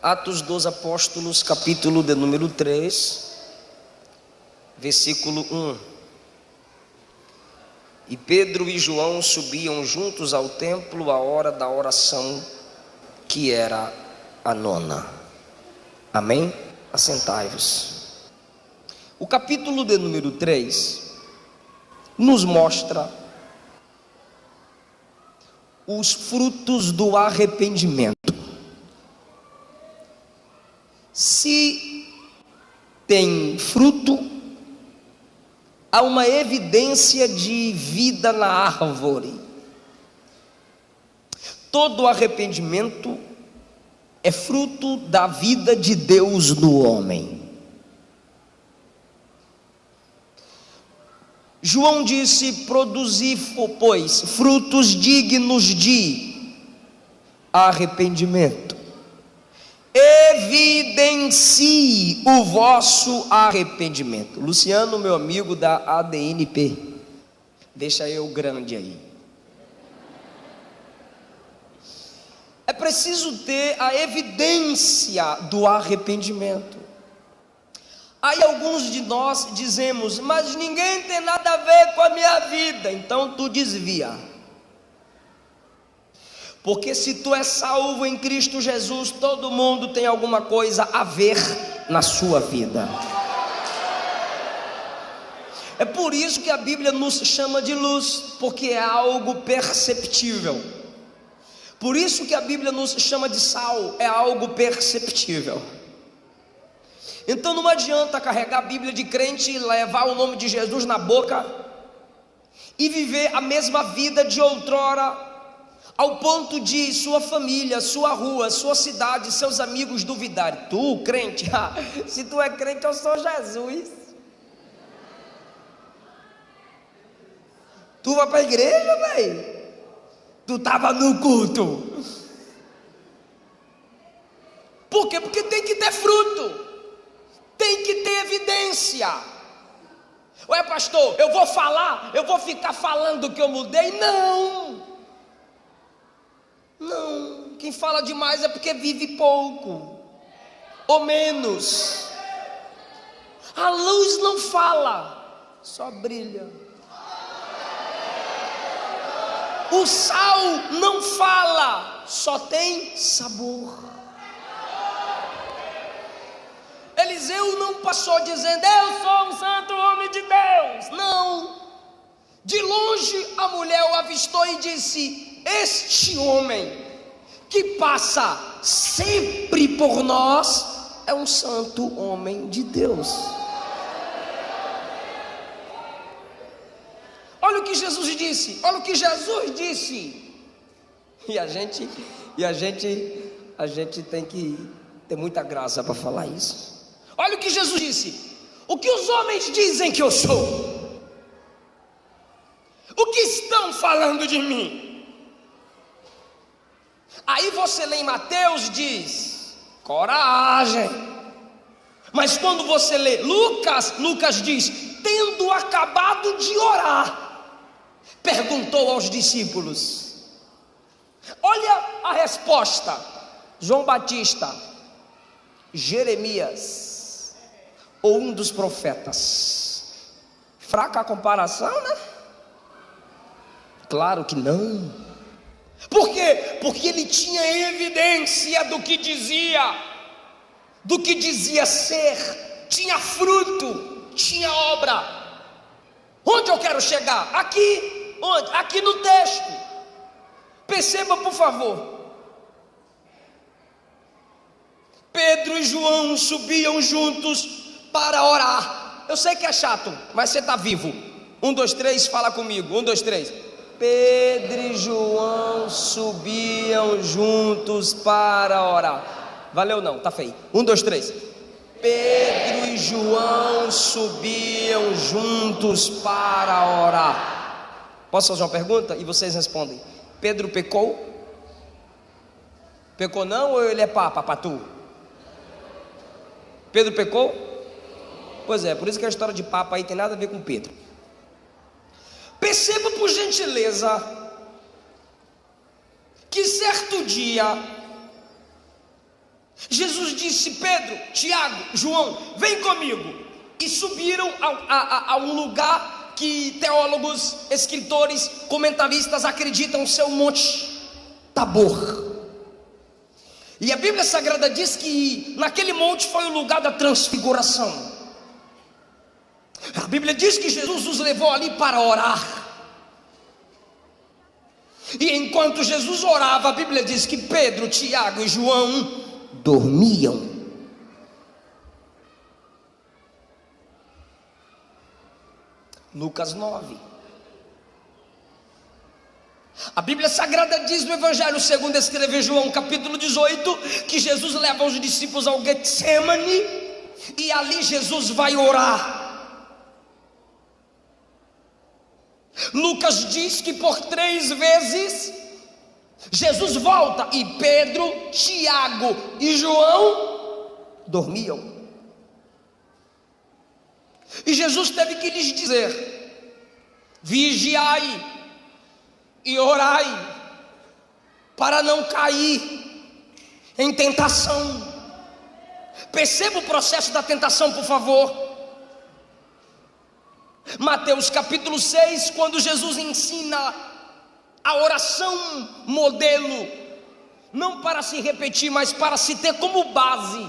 Atos dos Apóstolos, capítulo de número 3, versículo 1. E Pedro e João subiam juntos ao templo à hora da oração, que era a 9ª. Amém? Assentai-vos. O capítulo de número 3 nos mostra os frutos do arrependimento. Se tem fruto, há uma evidência de vida na árvore. Todo arrependimento é fruto da vida de Deus no homem. João disse: produzi, pois, frutos dignos de arrependimento. Evidencie o vosso arrependimento. Luciano, meu amigo da ADNP, deixa eu grande aí. É preciso ter a evidência do arrependimento. Aí alguns de nós dizemos: mas ninguém tem nada a ver com a minha vida, então tu desvia. Porque se tu és salvo em Cristo Jesus, todo mundo tem alguma coisa a ver na sua vida. É por isso que a Bíblia nos chama de luz, porque é algo perceptível. Por isso que a Bíblia nos chama de sal, é algo perceptível. Então não adianta carregar a Bíblia de crente e levar o nome de Jesus na boca e viver a mesma vida de outrora, ao ponto de sua família, sua rua, sua cidade, seus amigos duvidarem. Tu, crente, se tu é crente, eu sou Jesus. Tu vai para a igreja, velho? Tu estava no culto. Por quê? Porque tem que ter fruto, tem que ter evidência. Ué, pastor, eu vou falar, eu vou ficar falando que eu mudei? Não, quem fala demais é porque vive pouco ou menos. A luz não fala, só brilha. O sal não fala, só tem sabor. Eliseu não passou dizendo: eu sou um santo homem de Deus. Não. De longe a mulher o avistou e disse: este homem que passa sempre por nós é um santo homem de Deus. Olha o que Jesus disse, olha o que Jesus disse. E a gente tem que ter muita graça para falar isso. Olha o que Jesus disse: o que os homens dizem que eu sou? O que estão falando de mim? Aí você lê em Mateus, diz: coragem. Mas quando você lê Lucas diz: tendo acabado de orar, perguntou aos discípulos. Olha a resposta: João Batista, Jeremias ou um dos profetas. Fraca a comparação, né? Claro que não. Por quê? Porque ele tinha evidência do que dizia ser, tinha fruto, tinha obra. Onde eu quero chegar? Aqui. Onde? Aqui no texto. Perceba, por favor. Pedro e João subiam juntos para orar. Eu sei que é chato, mas você está vivo. 1, 2, 3, fala comigo. 1, 2, 3. Pedro e João subiam juntos para orar. Valeu não, tá feio. 1, 2, 3. Pedro e João subiam juntos para orar. Posso fazer uma pergunta? E vocês respondem. Pedro pecou? Pecou não, ou ele é patu? Pedro pecou? Pois é, por isso que a história de papa aí tem nada a ver com Pedro. Perceba, por gentileza, que certo dia Jesus disse: Pedro, Tiago, João, vem comigo. E subiram a um lugar que teólogos, escritores, comentaristas acreditam ser o Monte Tabor. E a Bíblia Sagrada diz que naquele monte foi o lugar da transfiguração. A Bíblia diz que Jesus os levou ali para orar. E enquanto Jesus orava, a Bíblia diz que Pedro, Tiago e João dormiam. Lucas 9. A Bíblia Sagrada diz no Evangelho segundo escreveu João, capítulo 18, que Jesus leva os discípulos ao Getsemane, e ali Jesus vai orar. Lucas diz que por 3 vezes Jesus volta e Pedro, Tiago e João dormiam. E Jesus teve que lhes dizer: vigiai e orai, para não cair em tentação. Perceba o processo da tentação, por favor. Mateus capítulo 6, quando Jesus ensina a oração modelo, não para se repetir, mas para se ter como base.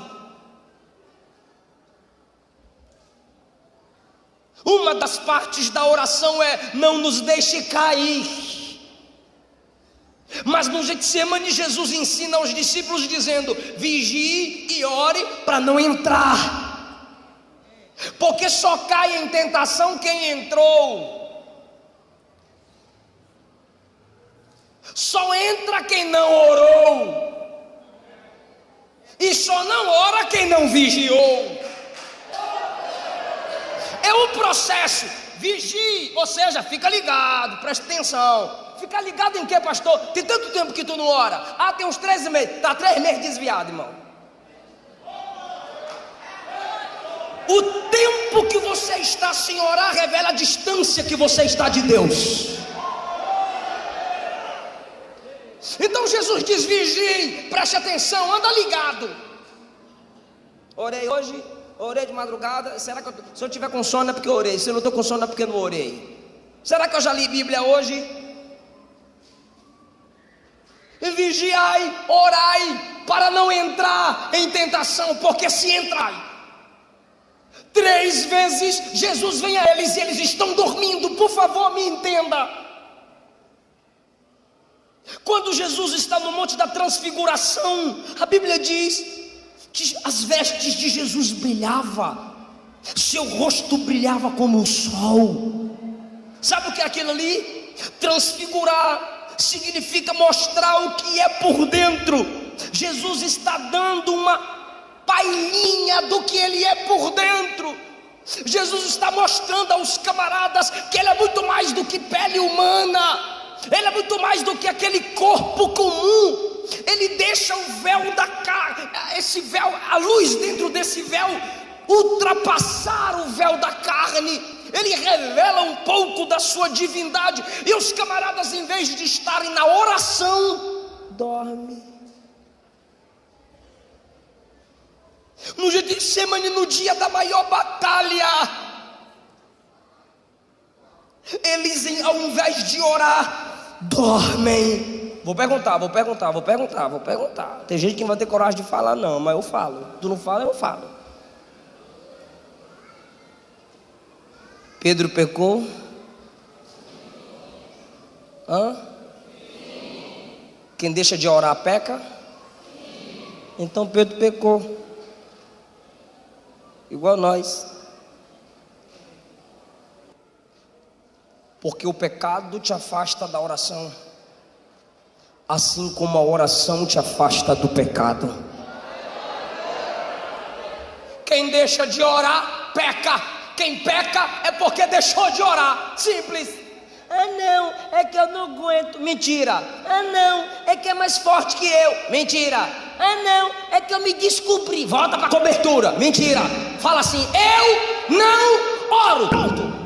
Uma das partes da oração é: não nos deixe cair. Mas no Getsemane Jesus ensina aos discípulos dizendo: vigie e ore para não entrar. Porque só cai em tentação quem entrou. Só entra quem não orou. E só não ora quem não vigiou. É o processo. Vigie, ou seja, fica ligado, presta atenção. Fica ligado em quê, pastor? Tem tanto tempo que tu não ora. Tem uns 3 meses. Está 3 meses desviado, irmão. O tempo que você está sem orar revela a distância que você está de Deus. Então Jesus diz: vigie, preste atenção, anda ligado. Orei hoje, orei de madrugada. Será que se eu tiver com sono é porque eu orei? Se eu não estou com sono é porque eu não orei? Será que eu já li Bíblia hoje? Vigiai, orai, para não entrar em tentação, porque se entrar 3 vezes Jesus vem a eles e eles estão dormindo. Por favor, me entenda. Quando Jesus está no Monte da Transfiguração, a Bíblia diz que as vestes de Jesus brilhavam, seu rosto brilhava como o sol. Sabe o que é aquilo ali? Transfigurar significa mostrar o que é por dentro. Jesus está dando uma palhinha do que ele é por dentro. Jesus está mostrando aos camaradas que ele é muito mais do que pele humana. Ele é muito mais do que aquele corpo comum. Ele deixa o véu da carne, esse véu, a luz dentro desse véu ultrapassar o véu da carne. Ele revela um pouco da sua divindade. E os camaradas, em vez de estarem na oração, dormem. No Getsemane, no dia da maior batalha, eles, ao invés de orar, dormem. Vou perguntar. Tem gente que não vai ter coragem de falar, não, mas eu falo. Tu não fala, eu falo. Pedro pecou? Quem deixa de orar peca? Então Pedro pecou. Igual nós. Porque o pecado te afasta da oração, assim como a oração te afasta do pecado. Quem deixa de orar, peca. Quem peca é porque deixou de orar. Simples. Não, é que eu não aguento. Mentira. Não, é que é mais forte que eu. Mentira. Não, é que eu me descobri. Volta para a cobertura. Mentira. Fala assim: eu não oro. Pronto.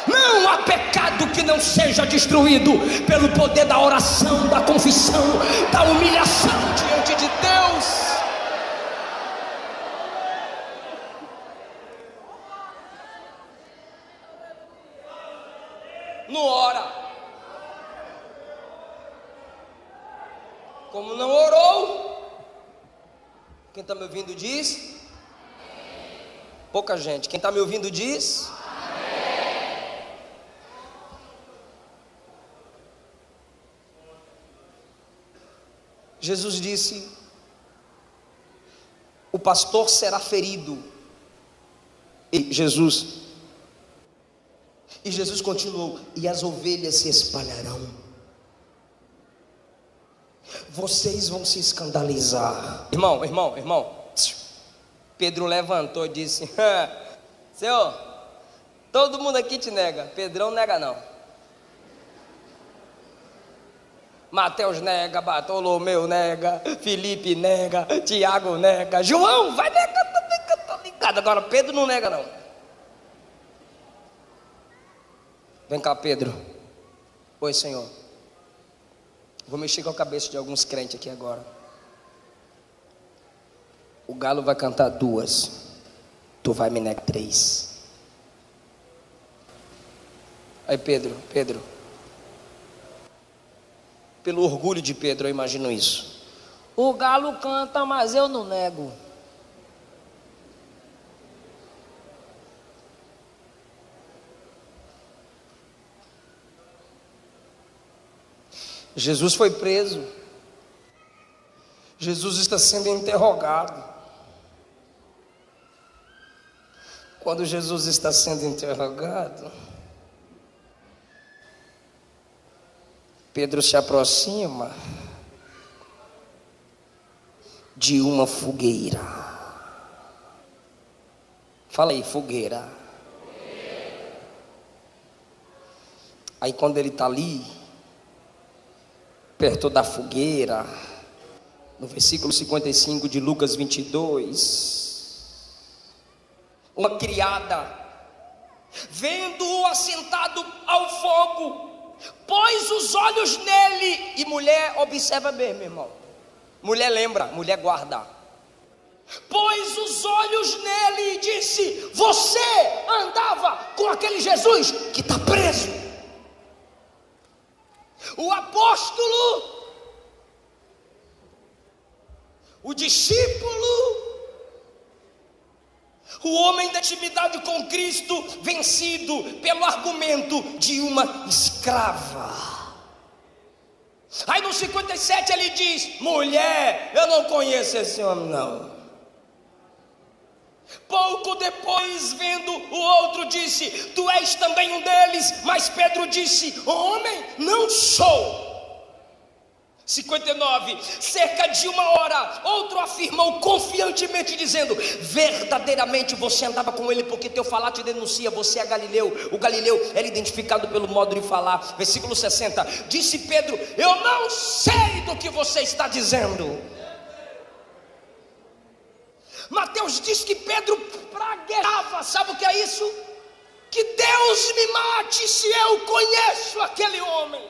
Não há pecado que não seja destruído pelo poder da oração, da confissão, da humilhação diante de Deus. Como não orou, quem está me ouvindo diz? Pouca gente. Quem está me ouvindo diz? Jesus disse: o pastor será ferido. E Jesus continuou: e as ovelhas se espalharão. Vocês vão se escandalizar. Irmão. Pedro levantou e disse: Senhor, todo mundo aqui te nega. Pedrão nega não. Mateus nega, Bartolomeu nega, Felipe nega, Tiago nega, João vai negar também, que eu tô ligado. Agora Pedro não nega não. Vem cá, Pedro. Oi, Senhor. Vou mexer com a cabeça de alguns crentes aqui agora. O galo vai cantar 2, tu vai me negar 3. Aí Pedro, pelo orgulho de Pedro, eu imagino isso. O galo canta, mas eu não nego. Jesus foi preso. Jesus está sendo interrogado. Quando Jesus está sendo interrogado, Pedro se aproxima de uma fogueira. Fala aí, fogueira. Aí quando ele está ali, perto da fogueira, no versículo 55 de Lucas 22, uma criada, vendo-o assentado ao fogo, pôs os olhos nele. E mulher observa bem, meu irmão. Mulher lembra, mulher guarda. Pôs os olhos nele e disse: você andava com aquele Jesus que está preso. O apóstolo, o discípulo, o homem da intimidade com Cristo, vencido pelo argumento de uma escrava. Aí no 57 ele diz: mulher, eu não conheço esse homem não. Pouco depois, vendo o outro, disse: tu és também um deles. Mas Pedro disse: homem, não sou. 59, cerca de 1 hora, outro afirmou confiantemente, dizendo: verdadeiramente você andava com ele, porque teu falar te denuncia, você é Galileu. O Galileu era identificado pelo modo de falar. Versículo 60, disse Pedro: eu não sei do que você está dizendo. Mateus diz que Pedro praguejava. Sabe o que é isso? Que Deus me mate se eu conheço aquele homem.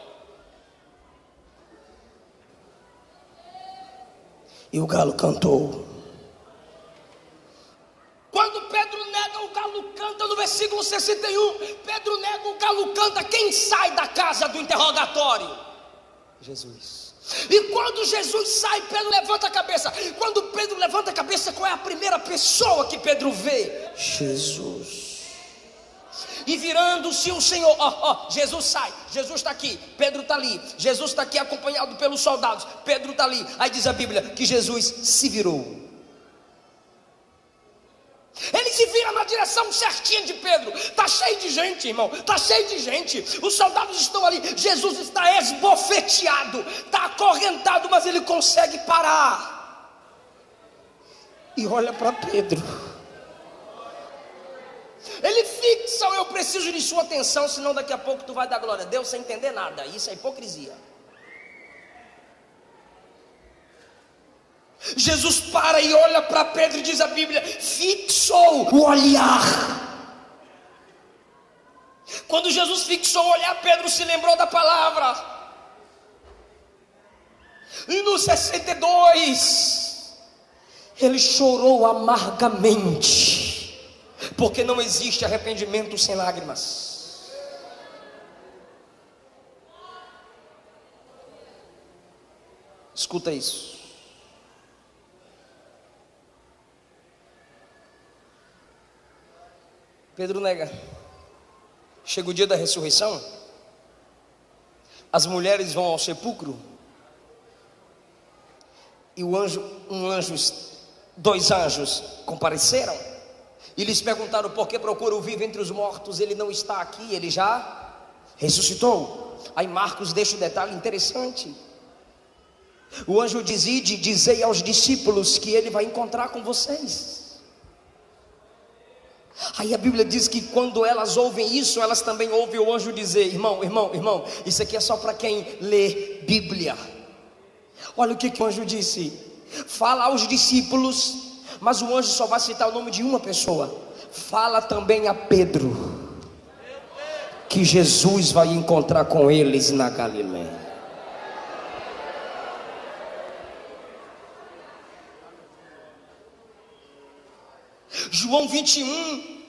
E o galo cantou. Quando Pedro nega, o galo canta. No versículo 61, Pedro nega, o galo canta. Quem sai da casa do interrogatório? Jesus. E quando Jesus sai, Pedro levanta a cabeça. Quando Pedro levanta a cabeça, qual é a primeira pessoa que Pedro vê? Jesus. E virando-se o Senhor, Jesus sai, Jesus está aqui, Pedro está ali, Jesus está aqui acompanhado pelos soldados, Pedro está ali. Aí diz a Bíblia que Jesus se virou. Ele se vira na direção certinha de Pedro. Está cheio de gente, irmão, está cheio de gente. Os soldados estão ali, Jesus está esbofeteado, está acorrentado, mas ele consegue parar. E olha para Pedro. Ele fixa: eu preciso de sua atenção, senão daqui a pouco tu vai dar glória a Deus sem entender nada. Isso é hipocrisia. Jesus para e olha para Pedro, e diz a Bíblia, fixou o olhar. Quando Jesus fixou o olhar, Pedro se lembrou da palavra. E no 62 ele chorou amargamente, porque não existe arrependimento sem lágrimas. Escuta isso. Pedro nega. Chega o dia da ressurreição, as mulheres vão ao sepulcro, e dois anjos compareceram, e lhes perguntaram por que procura o vivo entre os mortos. Ele não está aqui, ele já ressuscitou. Aí Marcos deixa um detalhe interessante. O anjo diz: ide, dizei aos discípulos que ele vai encontrar com vocês. Aí a Bíblia diz que quando elas ouvem isso, elas também ouvem o anjo dizer: irmão, isso aqui é só para quem lê Bíblia. Olha o que o anjo disse: fala aos discípulos, mas o anjo só vai citar o nome de uma pessoa. Fala também a Pedro que Jesus vai encontrar com eles na Galileia. João 21,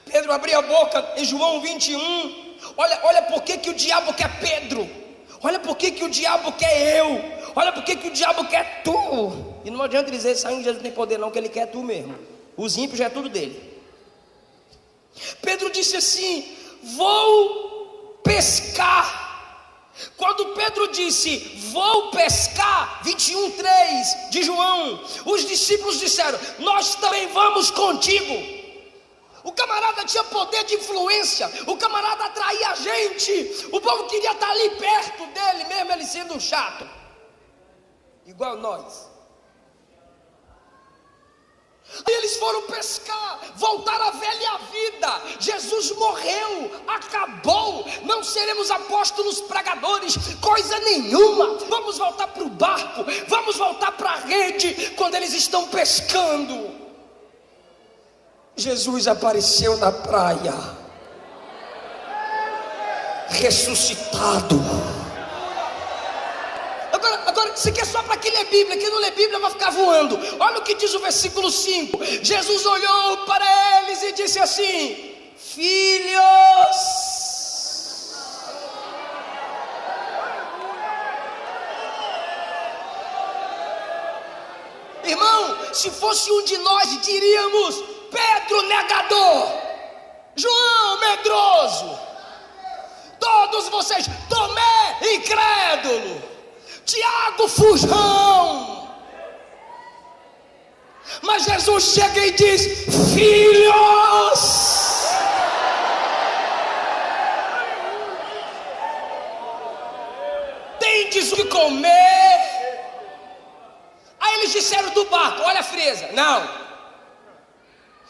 Pedro abriu a boca em João 21. Olha por que o diabo quer Pedro. Olha por que o diabo quer eu. Olha por que o diabo quer tu. E não adianta dizer: sangue de Jesus tem poder não, que ele quer tu mesmo. Os ímpios já é tudo dele. Pedro disse assim: vou pescar. Quando Pedro disse vou pescar, 21:3 de João, os discípulos disseram: nós também vamos contigo. O camarada tinha poder de influência, o camarada atraía a gente, o povo queria estar ali perto dele, mesmo ele sendo um chato, igual nós. Aí eles foram pescar, voltaram à velha vida. Jesus morreu, acabou, não seremos apóstolos pregadores, coisa nenhuma. Vamos voltar para o barco, vamos voltar para a rede. Quando eles estão pescando, Jesus apareceu na praia, ressuscitado. Agora, isso aqui é só para quem lê Bíblia. Quem não lê Bíblia vai ficar voando. Olha o que diz o versículo 5. Jesus olhou para eles e disse assim: filhos, irmão, se fosse um de nós, diríamos: Pedro negador, João medroso, todos vocês, Tomé incrédulo, Tiago fujão. Mas Jesus chega e diz: filhos, tendes o que comer. Aí eles disseram do barco: olha a fresa. Não.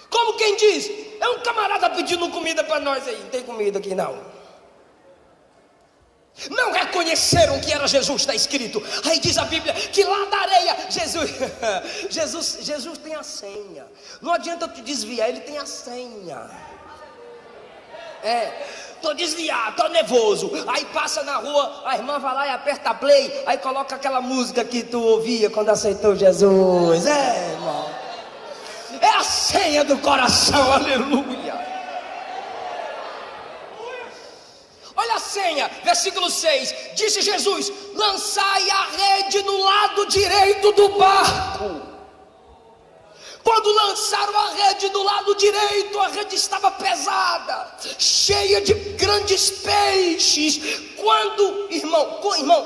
Como quem diz: é um camarada pedindo comida para nós aí. Não tem comida aqui não. Não reconheceram que era Jesus, está escrito. Aí diz a Bíblia que lá da areia, Jesus tem a senha. Não adianta tu desviar, ele tem a senha. Tô desviado, tô nervoso. Aí passa na rua, a irmã vai lá e aperta play, aí coloca aquela música que tu ouvia quando aceitou Jesus. Irmão, é a senha do coração, aleluia. Olha a senha, versículo 6, disse Jesus: lançai a rede no lado direito do barco. Quando lançaram a rede do lado direito, a rede estava pesada, cheia de grandes peixes. Quando, irmão,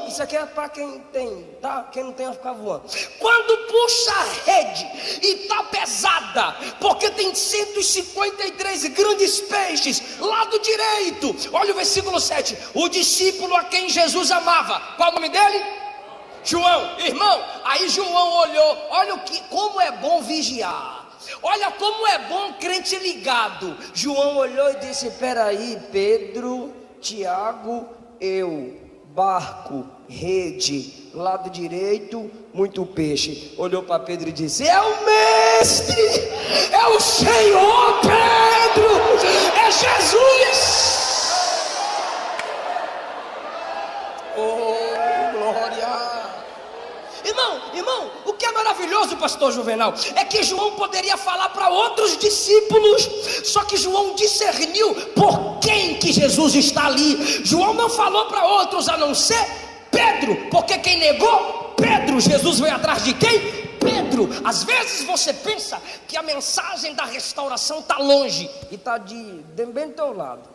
isso aqui é para quem tem, tá? Quem não tem vai ficar voando. Quando puxa a rede e está pesada, porque tem 153 grandes peixes, lado direito. Olha o versículo 7, o discípulo a quem Jesus amava, qual o nome dele? João, irmão. Aí João olhou, olha como é bom vigiar, olha como é bom crente ligado. João olhou e disse: peraí, Pedro, Tiago, eu, barco, rede, lado direito, muito peixe. Olhou para Pedro e disse: é o mestre, é o Senhor. Pedro, é Jesus. Oh, glória. Irmão, o que é maravilhoso, pastor Juvenal, é que João poderia falar para outros discípulos, só que João discerniu por quem que Jesus está ali. João não falou para outros a não ser Pedro. Pedro, porque quem negou Pedro, Jesus veio atrás de quem? Pedro. Às vezes você pensa que a mensagem da restauração está longe e está bem do teu lado.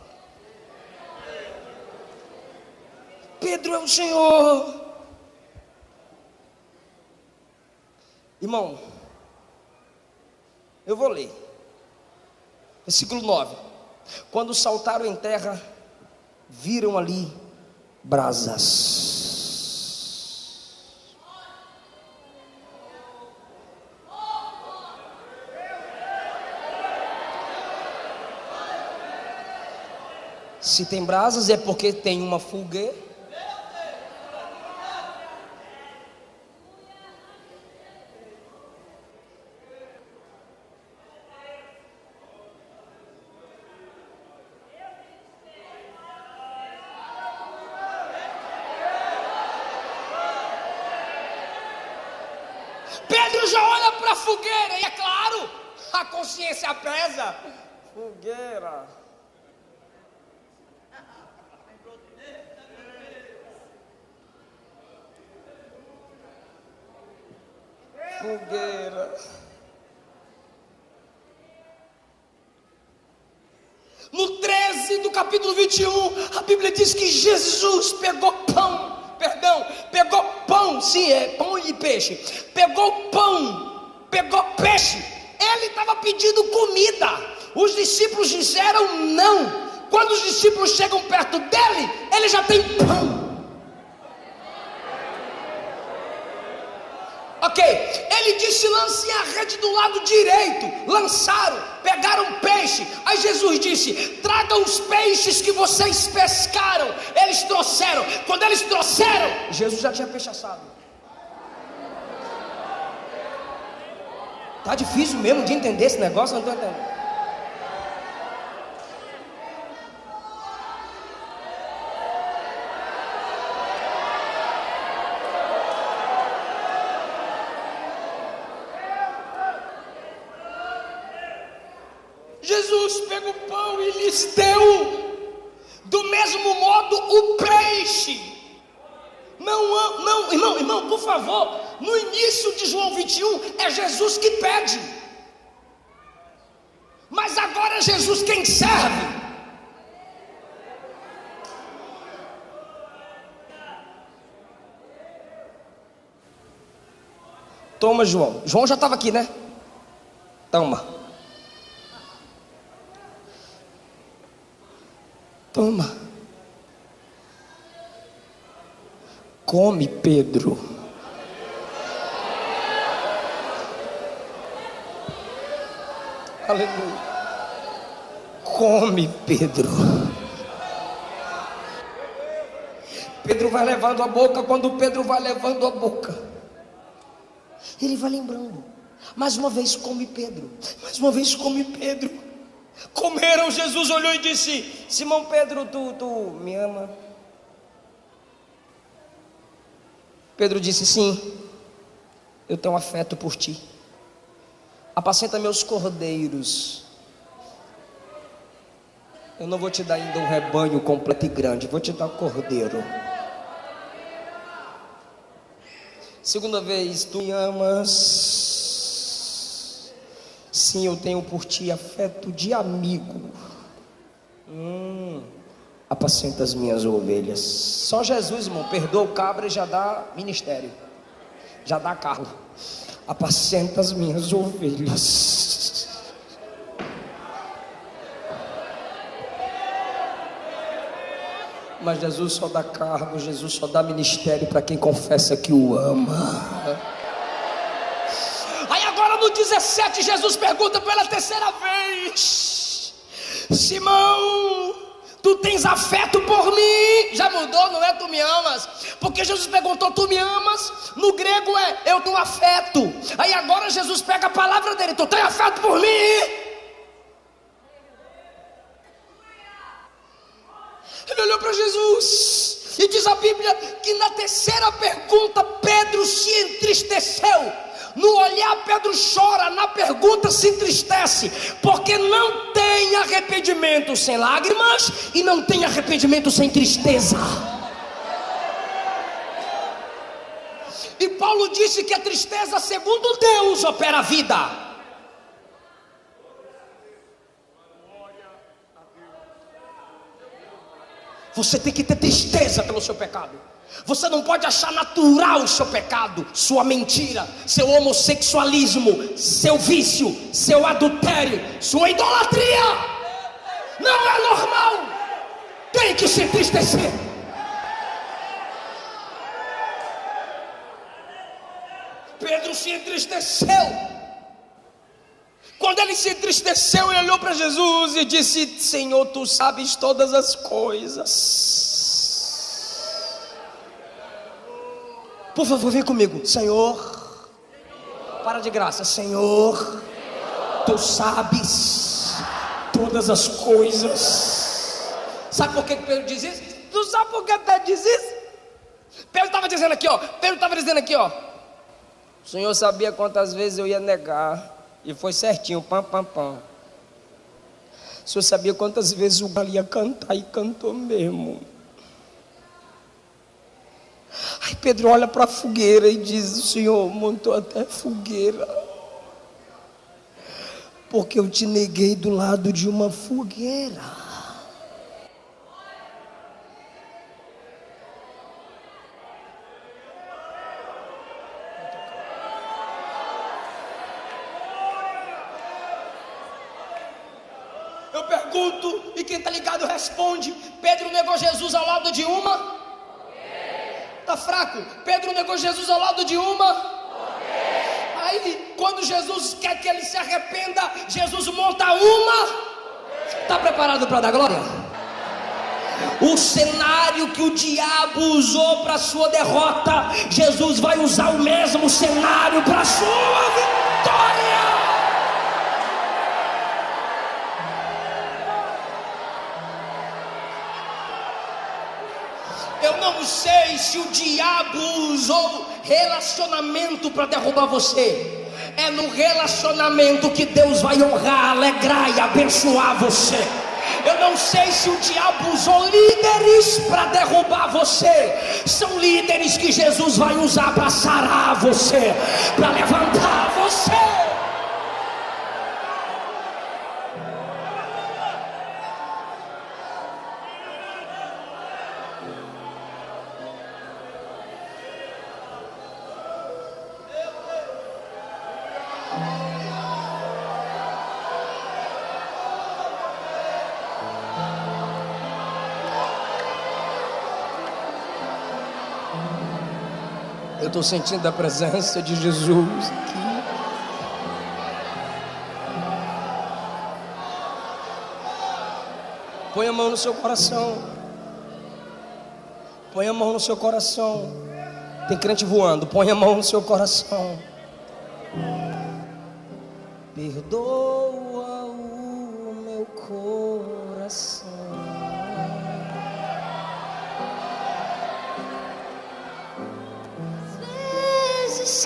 Pedro é o Senhor. Irmão, eu vou ler versículo 9. Quando saltaram em terra, viram ali brasas. Se tem brasas é porque tem uma fogueira. Pedro já olha para a fogueira e é claro, a consciência pesa. Fogueira. Fogueira. No 13 do capítulo 21, a Bíblia diz que Jesus pegou pão, sim, é pão e peixe. Pegou pão, pegou peixe. Ele estava pedindo comida. Os discípulos disseram não. Quando os discípulos chegam perto dele, ele já tem pão. Ok, ele disse: lancem a rede do lado direito. Lançaram, pegaram peixe. Aí Jesus disse: tragam os peixes que vocês pescaram. Eles trouxeram. Quando eles trouxeram, Jesus já tinha peixe assado. Tá difícil mesmo de entender esse negócio, não estou entendendo. Jesus pega o pão e lhes deu, do mesmo modo o peixe. Não, irmão, por favor, no início de João 21 é Jesus que pede, mas agora é Jesus quem serve. Toma, João. João já estava aqui, né? Toma. Toma. Come, Pedro. Aleluia. Come, Pedro. Pedro vai levando a boca. Quando Pedro vai levando a boca, ele vai lembrando. Mais uma vez come Pedro. Mais uma vez come Pedro. Comeram. Jesus olhou e disse: Simão Pedro, tu me ama? Pedro disse: sim, eu tenho afeto por ti. Apacenta meus cordeiros. Eu não vou te dar ainda um rebanho completo e grande, vou te dar um cordeiro. Segunda vez: tu me amas? Sim, eu tenho por ti afeto de amigo. Apacenta as minhas ovelhas. Só Jesus, irmão, perdoa o cabra e já dá ministério, já dá carro. Apacenta as minhas ovelhas. Mas Jesus só dá cargo, Jesus só dá ministério para quem confessa que o ama. Aí agora no 17 Jesus pergunta pela terceira vez: Simão, tu tens afeto por mim? Já mudou, não é tu me amas? Porque Jesus perguntou: tu me amas? No grego é eu tenho afeto. Aí agora Jesus pega a palavra dele: tu tens afeto por mim? Ele olhou para Jesus e diz a Bíblia que na terceira pergunta Pedro se entristeceu. No olhar Pedro chora, na pergunta se entristece, porque não tem arrependimento sem lágrimas e não tem arrependimento sem tristeza. E Paulo disse que a tristeza, segundo Deus, opera a vida. Você tem que ter tristeza pelo seu pecado. Você não pode achar natural o seu pecado, sua mentira, seu homossexualismo, seu vício, seu adultério, sua idolatria. Não é normal. Tem que se entristecer. Pedro se entristeceu. Quando ele se entristeceu, ele olhou para Jesus e disse: Senhor, tu sabes todas as coisas. Por favor, vem comigo. Senhor, para de graça. Senhor, tu sabes todas as coisas. Sabe por que Pedro diz isso? Tu sabe por que Pedro diz isso? Pedro estava dizendo aqui, ó. O Senhor sabia quantas vezes eu ia negar. E foi certinho, pam, pam, pam. O Senhor sabia quantas vezes o galo ia cantar, e cantou mesmo. Aí Pedro olha para a fogueira e diz: o Senhor montou até fogueira, porque eu te neguei do lado de uma fogueira. Eu pergunto, e quem está ligado responde: Pedro negou Jesus ao lado de uma? Está fraco. Pedro negou Jesus ao lado de uma? Aí, quando Jesus quer que ele se arrependa, Jesus monta uma? Está preparado para dar glória? O cenário que o diabo usou para a sua derrota, Jesus vai usar o mesmo cenário para a sua vitória. Eu não sei se o diabo usou relacionamento para derrubar você. É no relacionamento que Deus vai honrar, alegrar e abençoar você. Eu não sei se o diabo usou líderes para derrubar você. São líderes que Jesus vai usar para sarar você, para levantar você. Eu estou sentindo a presença de Jesus aqui. Põe a mão no seu coração. Põe a mão no seu coração. Tem crente voando. Põe a mão no seu coração. Perdoa o meu coração.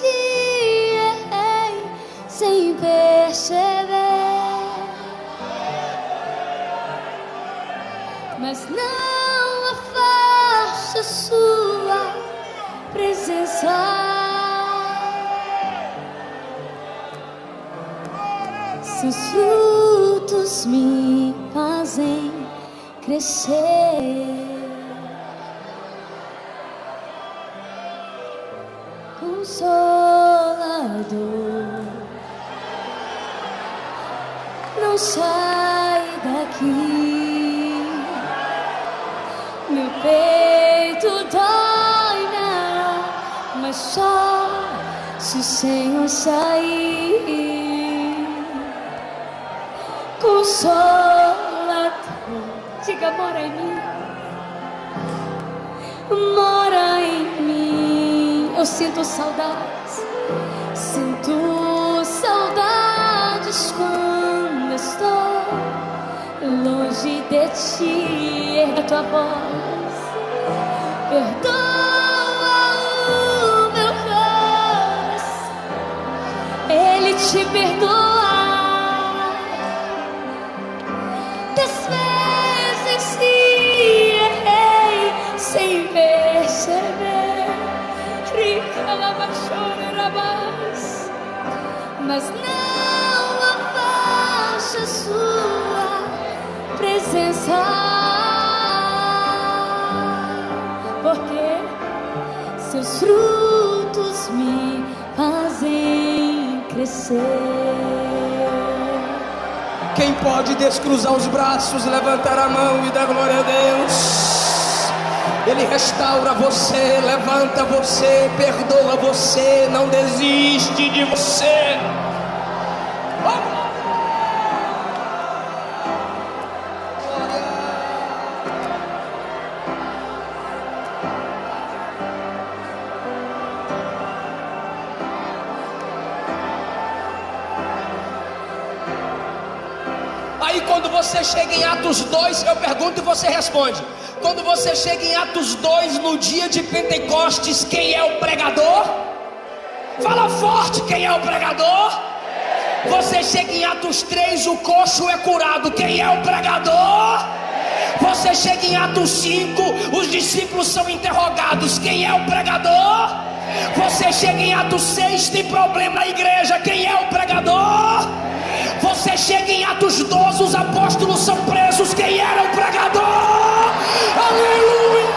Que errei sem perceber, mas não afaste sua presença. Seus frutos me fazem crescer. Consolador, não sai daqui. Meu peito dói, não, mas só se o Senhor sair. Consolador, diga: mora em mim, mora em mim. Eu sinto saudades quando estou longe de ti. Erga tua voz. Perdoa o meu coração, Ele te perdoa. Das vezes que errei sem perceber, mas não afaste a sua presença, porque seus frutos me fazem crescer. Quem pode descruzar os braços, levantar a mão e dar glória a Deus? Ele restaura você, levanta você, perdoa você, não desiste de você. Aí quando você chega em Atos 2, eu pergunto e você responde. Quando você chega em Atos 2, no dia de Pentecostes, quem é o pregador? Fala forte, quem é o pregador? Você chega em Atos 3, o coxo é curado, quem é o pregador? Você chega em Atos 5, os discípulos são interrogados, quem é o pregador? Você chega em Atos 6, tem problema na igreja, quem é o pregador? Você chega em Atos 12, os apóstolos são presos, quem era o pregador? Aleluia!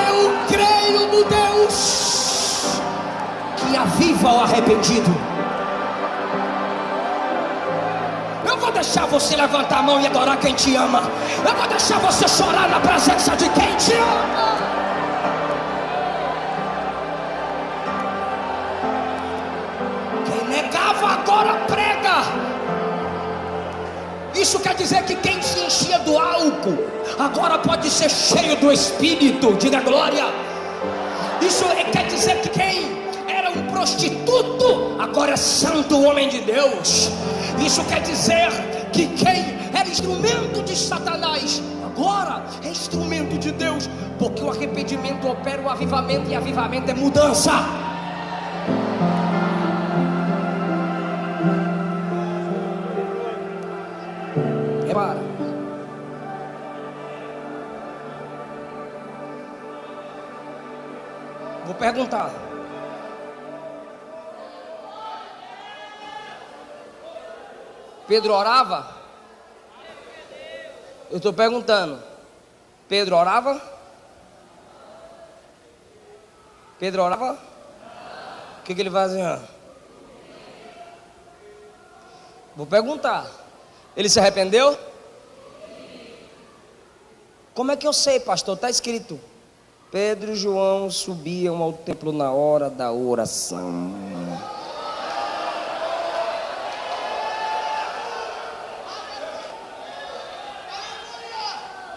Eu creio no Deus que aviva o arrependido. Eu vou deixar você levantar a mão e adorar quem te ama. Eu vou deixar você chorar na presença de quem te ama. Agora prega. Isso quer dizer que quem se enchia do álcool agora pode ser cheio do Espírito. Diga glória. Isso quer dizer que quem era um prostituto agora é santo homem de Deus. Isso quer dizer que quem era instrumento de Satanás agora é instrumento de Deus, porque o arrependimento opera o avivamento, e avivamento é mudança. Para. Vou perguntar. Pedro orava? Eu estou perguntando. Pedro orava? Pedro orava? O que ele fazia? Vou perguntar. Ele se arrependeu? Como é que eu sei, pastor? Está escrito: Pedro e João subiam ao templo na hora da oração.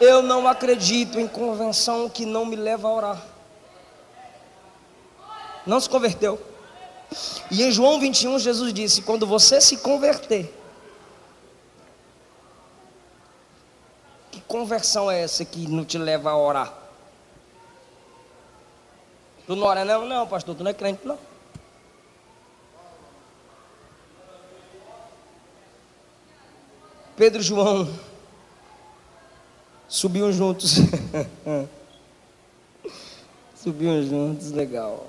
Eu não acredito em convenção que não me leva a orar. Não se converteu. E em João 21, Jesus disse: quando você se converter, que conversão é essa que não te leva a orar? Tu não ora não? Não, pastor, tu não é crente não. Pedro e João subiam juntos. Subiam juntos, legal.